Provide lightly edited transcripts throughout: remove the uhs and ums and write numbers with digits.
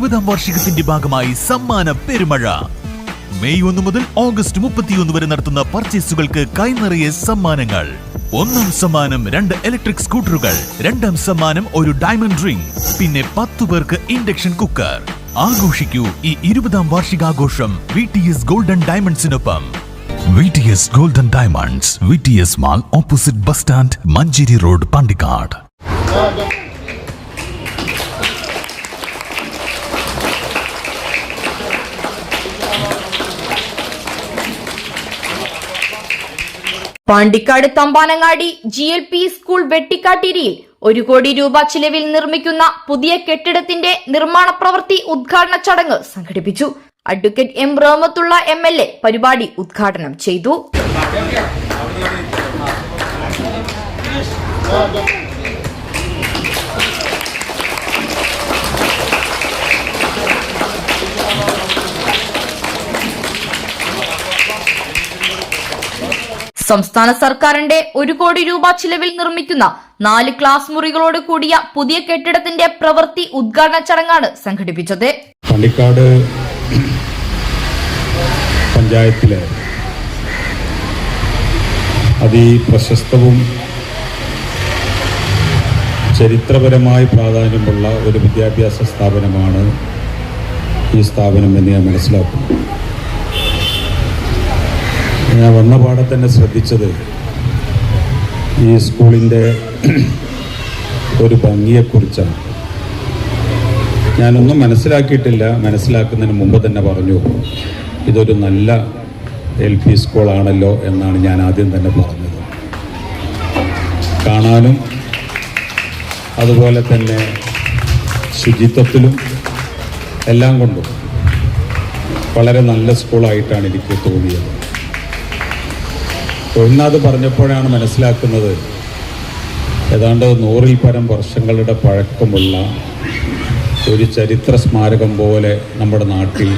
20ാം വാർഷികത്തിന്റെ ഭാഗമായി സമ്മാന പെരുമഴ. മെയ് 1 മുതൽ ഓഗസ്റ്റ് 31 വരെ നടത്തുന്ന പർച്ചേസുകൾക്ക് കൈനിറയെ സമ്മാനങ്ങൾ. 1ാം സമ്മാനം 2 ഇലക്ട്രിക് സ്കൂട്ടറുകൾ, 2ാം സമ്മാനം ഒരു ഡയമണ്ട് റിംഗ്, പിന്നെ 10 പേർക്ക് ഇൻഡക്ഷൻ കുക്കർ. ആഘോഷിക്കൂ ഈ 20ാം വാർഷികാഘോഷം VTS ഗോൾഡൻ ഡയമണ്ട്സിനൊപ്പം. VTS golden diamonds, VTS mall, opposite bus stand, Manjeri road, Pandikkad. Pandikkad Thampanangadi GLP school വെട്ടിക്കാട്ടിരിയിൽ 1 കോടി രൂപ ചിലവിൽ നിർമ്മിക്കുന്ന പുതിയ കെട്ടിടത്തിന്റെ നിർമ്മാണ പ്രവൃത്തി ഉദ്ഘാടന ചടങ്ങ് സംഘടിപ്പിച്ചു. അഡ്വക്കേറ്റ് M റഹ്മത്തുള്ള MLA പരിപാടി ഉദ്ഘാടനം ചെയ്തു. സംസ്ഥാന സർക്കാരിന്റെ 1 കോടി രൂപ ചിലവിൽ നിർമ്മിക്കുന്ന 4 ക്ലാസ് മുറികളോട് കൂടിയ പുതിയ കെട്ടിടത്തിന്റെ പ്രവൃത്തി ഉദ്ഘാടന ചടങ്ങാണ് സംഘടിപ്പിച്ചത്. പാണ്ടിക്കാട് പഞ്ചായത്തിലെ അതിപ്രശസ്തവും ചരിത്രപരമായി പ്രാധാന്യമുള്ള ഒരു വിദ്യാഭ്യാസ സ്ഥാപനമാണ് ഈ സ്ഥാപനം എന്ന് ഞാൻ മനസ്സിലാക്കുന്നു. ഞാൻ വന്ന പാടെ തന്നെ ശ്രദ്ധിച്ചത് ഈ സ്കൂളിൻ്റെ ഒരു ഭംഗിയെക്കുറിച്ചാണ്. ഞാനൊന്നും മനസ്സിലാക്കിയിട്ടില്ല. മനസ്സിലാക്കുന്നതിന് മുമ്പ് തന്നെ പറഞ്ഞു, ഇതൊരു നല്ല LP സ്കൂളാണല്ലോ എന്നാണ് ഞാൻ ആദ്യം തന്നെ പറഞ്ഞത്. കാണാനും അതുപോലെ തന്നെ ശുചിത്വത്തിലും എല്ലാം കൊണ്ടും വളരെ നല്ല സ്കൂളായിട്ടാണ് എനിക്ക് തോന്നിയത്. ഒന്നത് പറഞ്ഞപ്പോഴാണ് മനസ്സിലാക്കുന്നത് ഏതാണ്ട് 100-ൽ പരം വർഷങ്ങളുടെ പഴക്കമുള്ള ഒരു ചരിത്ര സ്മാരകം പോലെ നമ്മുടെ നാട്ടിൽ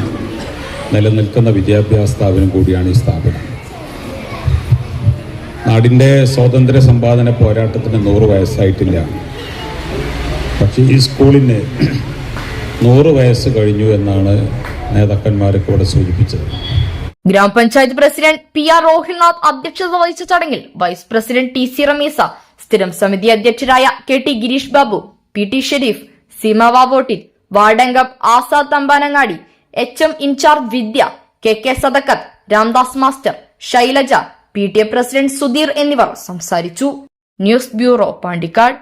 നിലനിൽക്കുന്ന വിദ്യാഭ്യാസ സ്ഥാപനം കൂടിയാണ് ഈ സ്ഥാപനം. നാടിൻ്റെ സ്വാതന്ത്ര്യ സമ്പാദന പോരാട്ടത്തിന് 100 വയസ്സായിട്ടില്ല. പക്ഷേ ഈ സ്കൂളിന് 100 വയസ്സ് കഴിഞ്ഞു എന്നാണ് നേതാക്കന്മാരൊക്കെ ഇവിടെ സൂചിപ്പിച്ചത്. ഗ്രാമപഞ്ചായത്ത് പ്രസിഡന്റ് PR റോഹിൽനാഥ് അധ്യക്ഷത വഹിച്ച ചടങ്ങിൽ വൈസ് പ്രസിഡന്റ് TC റമീസ, സ്ഥിരം സമിതി അധ്യക്ഷരായ KT ഗിരീഷ് ബാബു, PT ഷെരീഫ്, സീമ വാവോട്ടിൽ, വാർഡംഗം Azad Thampanangadi, HM incharge Vidya, KK Sadakkath, Ramdas master, Shailaja, PTA president Sudheer എന്നിവർ സംസാരിച്ചു. News bureau, Pandikkad.